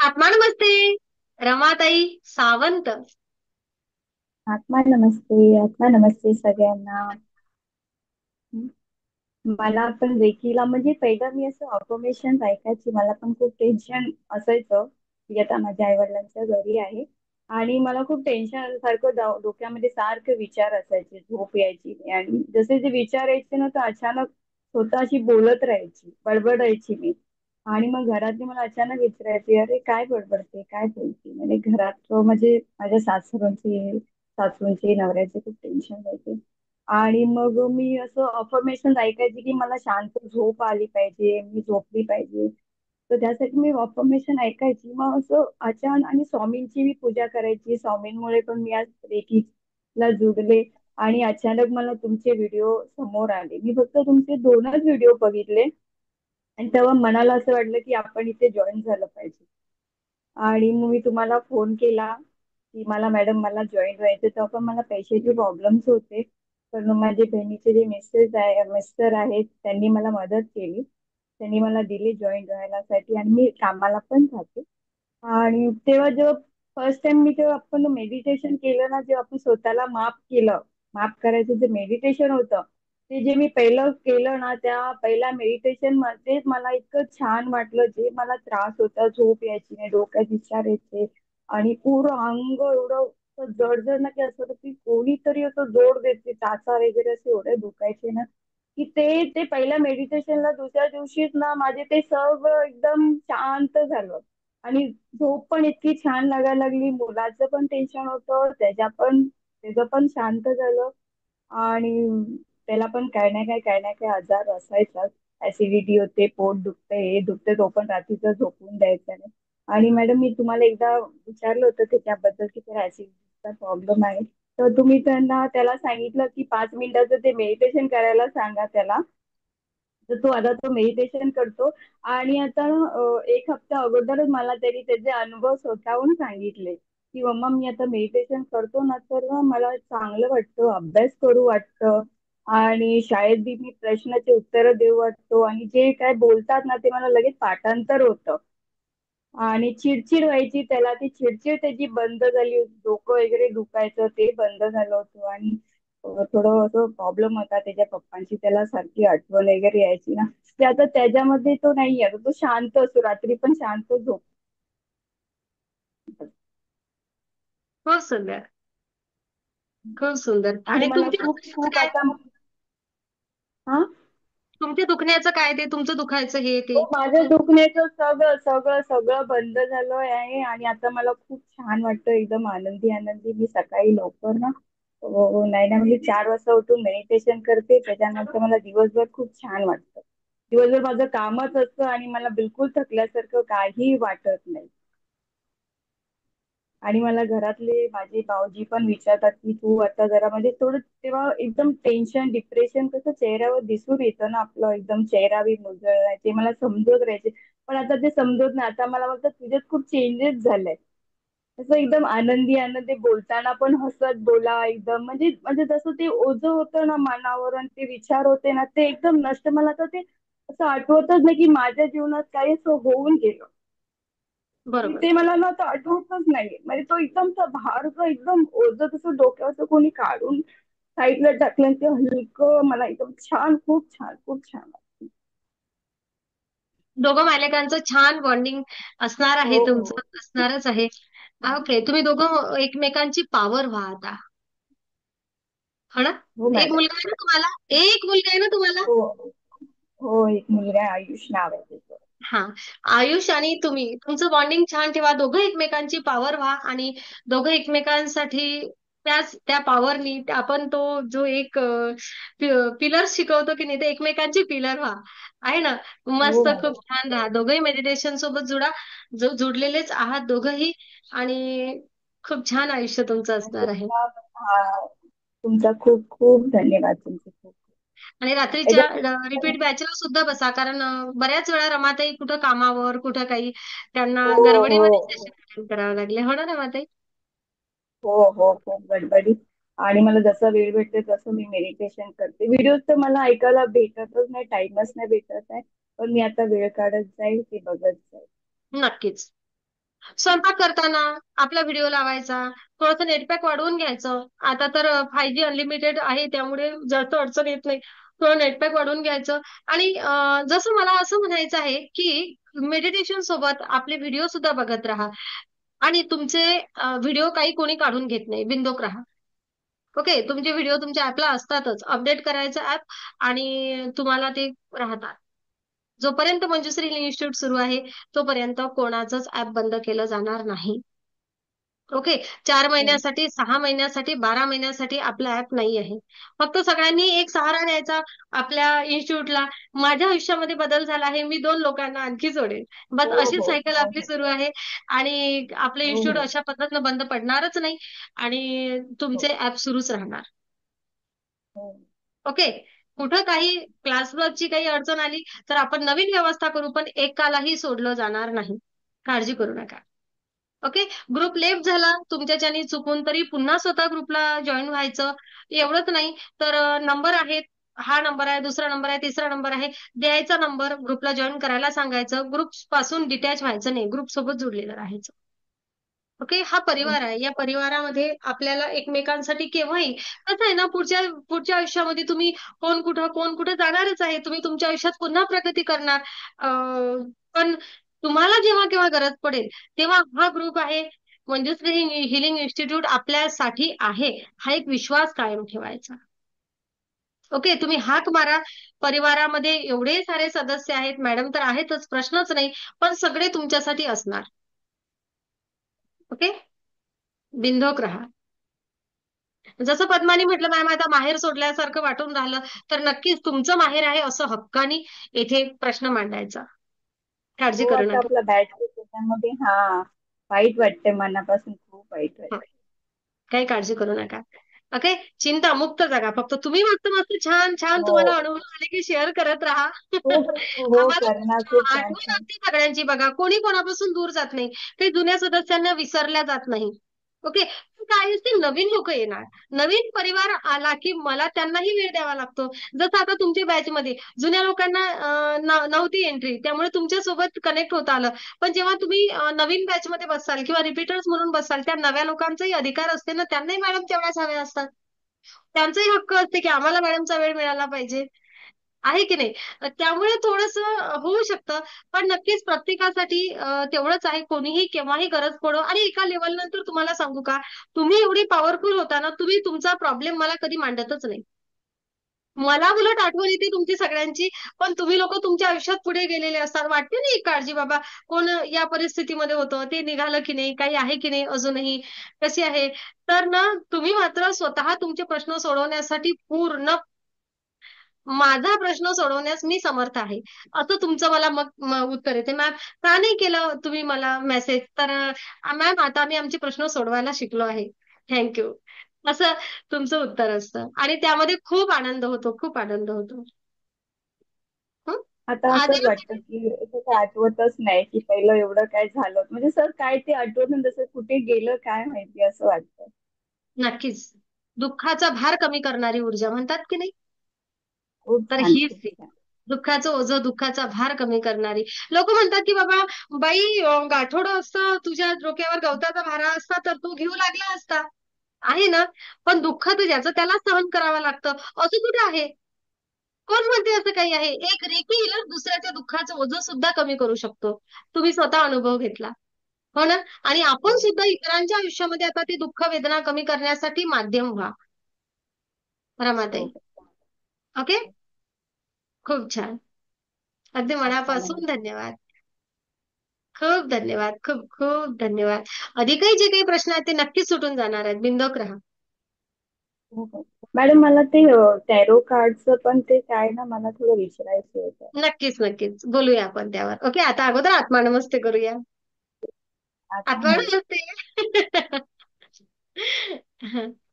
आत्मा नमस्ते. रमाताई सावंत. आत्मा नमस्ते. आत्मा नमस्ते सगळ्यांना. हं. मला पण रेकीला म्हणजे पहिलं मी असं ऑटोमेशन ऐकायची. मला पण खूप टेन्शन असायचं की आता माझ्या आई वडिलांच्या घरी आहे आणि मला खूप टेन्शन सारखं डोक्यामध्ये सारखे विचार असायचे, झोप यायची नाही आणि जसे जे विचार यायचे ना तर अचानक स्वतःशी बोलत राहायची, बडबडायची मी. आणि मग घरातले मला अचानक विचारायचे, अरे काय बडबडते, काय बोलते? म्हणजे घरात म्हणजे माझ्या सासूंचे नवऱ्याचे खूप टेन्शन व्हायचे. आणि मग मी असं अफर्मेशन ऐकायचे की मला शांत झोप आली पाहिजे, मी झोपली पाहिजे. तर त्यासाठी मी अफर्मेशन ऐकायची. मग असं अचानक आणि स्वामींची मी पूजा करायची. स्वामींमुळे पण मी आज रेकीला जुडले. आणि अचानक मला तुमचे व्हिडिओ समोर आले. मी फक्त तुमचे 2च व्हिडिओ बघितले आणि तेव्हा मनाला असं वाटलं की आपण इथे जॉईन झालं पाहिजे. आणि मग मी तुम्हाला फोन केला की मला मॅडम मला जॉईन व्हायचं. तेव्हा पण मला पैशाचे प्रॉब्लेम्स होते. पण मग माझे बहिणीचे जे मिस्टर आहेत त्यांनी मला मदत केली. त्यांनी मला दिली जॉईन व्हायलासाठी आणि मी कामाला पण जाते. आणि तेव्हा जेव्हा फर्स्ट टाइम मी जेव्हा आपण मेडिटेशन केलं ना, जेव्हा आपण स्वतःला माफ केलं, माफ करायचं जे मेडिटेशन होतं, ते जे मी पहिलं केलं ना, त्या पहिल्या मेडिटेशन मध्ये मला इतकं छान वाटलं. जे मला त्रास होता, झोप यायची नाही, डोक्यात विचार यायचे आणि पूर्ण अंग एवढं असं जड ना, की असं होतं की कोणीतरी असं जोड देते, टाचा वगैरे असे एवढे दुखायचे ना, की ते ते पहिल्या मेडिटेशनला दुसऱ्या दिवशीच ना माझे ते सगळं एकदम शांत झालं. आणि झोप पण इतकी छान लागायला लागली. मुलाचं पण टेन्शन होतं, त्याचं पण शांत झालं. आणि त्याला पण काय ना काय आजार असायचाच. ऍसिडिटी होते, पोट दुखते, हे दुखते, तो पण रात्रीचं झोपून द्यायचा नाही. आणि मॅडम मी तुम्हाला एकदा विचारलं होतं की त्याबद्दल की त्याला ऍसिडिटीचा प्रॉब्लेम आहे. तर तुम्ही त्याला सांगितलं की 5 मिनिटाचं ते मेडिटेशन करायला सांगा त्याला. तर तो आता तो मेडिटेशन करतो. आणि आता 1 हप्ता अगोदरच मला त्यांनी त्याचे अनुभव स्वतःहून सांगितले की मम्मा मी आता मेडिटेशन करतो ना तर ना मला चांगलं वाटतं, अभ्यास करू वाटतं आणि शाळेत बी मी प्रश्नाचे उत्तर देऊ वाटतो आणि जे काय बोलतात ना ते मला लगेच पाठांतर होतं. आणि चिडचिड व्हायची त्याला, ती चिडचिड त्याची बंद झाली, डोकं वगैरे दुखायचं ते बंद झालं होतं. आणि थोडं असं प्रॉब्लेम होता त्याच्या पप्पांची, त्याला सारखी आठवण वगैरे यायची ना, ते आता त्याच्यामध्ये तो नाही. आता तो शांत असतो, रात्री पण शांत झोपतो. खूप सुंदर. खूप सुंदर. आणि आणि मला तुमच्या खूप दुखण्याचं खूप काय? आता हा तुमच्या दुखण्याचं काय ते तुमचं दुखायचं हे हो, ते? माझं दुखण्याचं सगळं सगळं सगळं बंद झालं आहे आणि आता मला खूप छान वाटतं, एकदम आनंदी आनंदी. मी सकाळी लवकर ना नाही ना म्हणजे 4 वाजता उठून मेडिटेशन करते. त्याच्यानंतर मला दिवसभर खूप छान वाटतं. दिवसभर माझं कामच असतं आणि मला बिलकुल थकल्यासारखं काही वाटत नाही. आणि मला घरातले माझे भाऊजी पण विचारतात की तू आता जरा म्हणजे थोडं तेव्हा एकदम टेन्शन डिप्रेशन कसं चेहऱ्यावर दिसून येतं ना, आपलं एकदम चेहरा बी मुरझळला ते मला समजत राहायचे. पण आता ते समजत नाही. आता मला वाटतं तुझ्यात खूप चेंजेस झालाय. असं एकदम आनंदी आनंदी बोलताना पण हसत बोला एकदम, म्हणजे म्हणजे जसं ते ओझं होतं ना मनावर आणि ते विचार होते ना ते एकदम नष्ट. मला तर ते असं आठवतच नाही की माझ्या जीवनात काही असं होऊन गेलं. आणि बरोबर. ते मला ना आता आठवतच नाही. म्हणजे तो एकदम भार जो एकदम ओझं तसं डोक्यावरचं कोणी काढून साईडला टाकलं आणि ते हलकं मला एकदम छान, खूप छान, खूप छान. दोघं मालकांचं छान बॉन्डिंग असणार हो आहे, हो तुमचं असणारच आहे. ओके, तुम्ही दोघं एकमेकांची पॉवर व्हा आता. हो ना? हो एक मॅडम. मुलगा आहे ना तुम्हाला? एक मुलगा आहे ना तुम्हाला? हो हो, एक मुलगा आहे, आयुष नाव आहे त्याचं. हा. आयुष आणि तुम्ही तुमचं बॉन्डिंग छान ठेवा. दोघं एकमेकांची पॉवर व्हा आणि दोघं एकमेकांसाठी त्या पॉवरनी आपण तो जो एक पिलर शिकवतो की नाही, ते एकमेकांची पिलर व्हा. आहे ना? हो मस्त खूप मॅडम. छान राहा. दोघंही मेडिटेशन सोबत जुडा. जो जुडलेलेच आहात दोघंही. आणि खूप छान आयुष्य तुमचं आणि असणार आहे. तुमचा खूप खूप धन्यवाद. तुमचे खूप आणि रात्रीच्या याच्यात- रिपीट बॅचला सुद्धा बसा, कारण बऱ्याच वेळा रमाताई कुठं कामावर कुठं काही त्यांना हो गडबडीमध्ये हो सेशन अटेंड करावं लागले. हो ना रमाताई? हो हो, खूप गडबडीत. आणि मला जसा वेळ भेटते तसं मी मेडिटेशन करते. व्हिडिओज तर मला ऐकायला भेटतच नाही, टाइमच नाही भेटत आहे. पण मी आता वेळ काढत जाईल, ते बघत जाईल. नक्कीच. स्वयंपाक करताना आपला व्हिडिओ लावायचा, थोडंसं नेटपॅक वाढवून घ्यायचं. आता तर 5G अनलिमिटेड आहे, त्यामुळे जास्त अडचण येत नाही. थोडं नेटपॅक वाढवून घ्यायचं. आणि जसं मला असं म्हणायचं आहे की मेडिटेशन सोबत आपले व्हिडिओ सुद्धा बघत राहा. आणि तुमचे व्हिडिओ काही कोणी काढून घेत नाही, बिनधोक राहा. ओके, तुमचे व्हिडिओ तुमच्या ऍपला असतातच, अपडेट करायचं ऍप, आणि तुम्हाला ते राहतात. जोपर्यंत मंजुश्री हिलिंग इन्स्टिट्यूट सुरू आहे तोपर्यंत कोणाचंच ऍप बंद केलं जाणार नाही. ओके. 4 महिन्यासाठी, 6 महिन्यासाठी, 12 महिन्यासाठी आपला ऍप नाही आहे. फक्त सगळ्यांनी एक सहारा द्यायचा आपल्या इन्स्टिट्यूटला. माझ्या आयुष्यामध्ये बदल झाला आहे, मी 2 लोकांना आणखी जोडेल. बस हो अशीच हो सायकल हो आपली हो सुरू आहे. आणि आपलं हो इन्स्टिट्यूट हो अशा पद्धतीनं बंद पडणारच नाही. आणि हो तुमचे ऍप सुरूच राहणार. हो ओके. कुठं काही क्लासवर्कची काही अडचण आली तर आपण नवीन व्यवस्था करू, पण एकालाही सोडलं जाणार नाही. काळजी करू नका. ओके. ग्रुप लेफ्ट झाला तुमच्याच्यानी चुकून, तरी पुन्हा स्वतः ग्रुपला जॉईन व्हायचं. एवढंच नाही तर नंबर आहेत, हा नंबर आहे, दुसरा नंबर आहे, तिसरा नंबर आहे, द्यायचा नंबर, ग्रुपला जॉईन करायला सांगायचं. ग्रुप पासून डिटॅच व्हायचं नाही, ग्रुप सोबत जोडलेलं राहायचं. ओके. हा हो परिवार आहे, या परिवारामध्ये आपल्याला एकमेकांसाठी केव्हाही, कसं आहे ना, पुढच्या पुढच्या आयुष्यामध्ये तुम्ही कोण कुठं जाणारच आहे. तुम्ही तुमच्या आयुष्यात पुन्हा प्रगती करणार. पण तुम्हाला जेव्हा केव्हा गरज पडेल तेव्हा हा ग्रुप आहे, मंजुश्री हिलिंग इन्स्टिट्यूट आपल्यासाठी आहे, हा एक विश्वास कायम ठेवायचा. ओके. तुम्ही हाक मारा. परिवारामध्ये एवढे सारे सदस्य आहेत, मॅडम तर आहेतच, प्रश्नच नाही. पण सगळे तुमच्यासाठी असणार. ओके. बिनधोक राहा. जसं पद्मानी म्हटलं, मॅम आता माहेर सोडल्यासारखं वाटून राहिलं, तर नक्कीच तुमचं माहेर आहे असं हक्कानी येथे प्रश्न मांडायचा. काळजी हो, करू आता नका. आपला बॅच त्याच्यामध्ये हा वाईट वाटते, मनापासून खूप वाईट वाटते. हं, काही काळजी करू नका. ओके. चिंता मुक्त जगा. फक्त तुम्ही मस्त मस्त छान छान हो, तुम्हाला अनुभव आले की शेअर करत राहा. खूप हो आम्हाला करणार, खूप छान आठवण छान. असते सगळ्यांची बघा. कोणी कोणापासून दूर जात नाही. काही जुन्या सदस्यांना विसरल्या जात नाही. ओके. काय असते, नवीन लोक येणार. नवीन परिवार आला की मला त्यांनाही वेळ द्यावा लागतो. जसं आता तुमच्या बॅचमध्ये जुन्या लोकांना नव्हती एंट्री, त्यामुळे तुमच्यासोबत कनेक्ट होता आलं. पण जेव्हा तुम्ही नवीन बॅचमध्ये बसाल किंवा रिपीटर्स म्हणून बसाल, त्या नव्या लोकांचाही अधिकार असते ना, त्यांनाही मॅडम तेवढ्याच हव्या असतात. त्यांचाही हक्क असते की आम्हाला मॅडमचा वेळ मिळाला पाहिजे. आहे की नाही? त्यामुळे थोडंसं होऊ शकतं. पण नक्कीच प्रत्येकासाठी तेवढंच आहे. कोणीही केव्हाही गरज पडो. आणि एका लेव्हल नंतर तुम्हाला सांगू का, तुम्ही एवढी पॉवरफुल होता ना, तुम्ही तुमचा प्रॉब्लेम मला कधी मांडतच नाही. मला उलट आठवण येते तुमची सगळ्यांची. पण तुम्ही लोक तुमच्या आयुष्यात पुढे गेलेले असतात. वाटते ना एक काळजी, बाबा कोण या परिस्थितीमध्ये होतं, ते निघालं की नाही, काही आहे की नाही अजूनही, कशी आहे. तर ना, तुम्ही मात्र स्वतः तुमचे प्रश्न सोडवण्यासाठी पूर्ण, माझा प्रश्न सोडवण्यास मी समर्थ आहे, असं तुमचं मला मग उत्तर येते. मॅम, का नाही केलं तुम्ही मला मेसेज? तर मॅम आता आम्ही आमचे प्रश्न सोडवायला शिकलो आहे, थँक्यू, असं तुमचं उत्तर असतं. आणि त्यामध्ये खूप आनंद होतो, खूप आनंद होतो. हं? आता असंच आता वाटतं की असं काय आठवतच नाही की पहिलं एवढं काय झालं, म्हणजे सर काय ते आठवत नाही, जसं कुठे गेलं काय माहिती असं वाटतं. नक्कीच दुःखाचा भार कमी करणारी ऊर्जा म्हणतात की नाही, खूप तर छान, हीच खूप ती. छान. दुःखाचं ओझं, दुःखाचा भार कमी करणारी. लोक म्हणतात की बाबा, बाई गाठोडं असतं तुझ्या डोक्यावर, गवताचा भारा असता तर तू घेऊ लागला असता. आहे ना. पण दुःख तर ज्याचं त्याला सहन करावं लागतं, असं कुठे आहे? कोण म्हणते असं काही आहे? एक रेकी हिलर दुसऱ्याच्या दुःखाचं ओझं सुद्धा कमी करू शकतो. तुम्ही स्वतः अनुभव घेतला. हो ना. आणि आपण हो सुद्धा इतरांच्या आयुष्यामध्ये आता ती दुःख वेदना कमी करण्यासाठी माध्यम व्हा. हो रमाताई. हो. ओके. खूप छान. अगदी आत्मा मनापासून नमस्ते. धन्यवाद. खूप धन्यवाद. खूप खूप धन्यवाद. अधिकही जे काही प्रश्न आहेत ते नक्कीच सुटून जाणार आहेत. बिंदोक राहा. हो हो. मॅडम, मला ते टॅरो कार्डचं पण ते काय ना, मला थोडं विचारायचं होतं. नक्कीच, नक्कीच. बोलूया आपण त्यावर. ओके. आता अगोदर आत्मा नमस्ते करूया. आत्मा आत्मा नमस्ते. नमस्ते.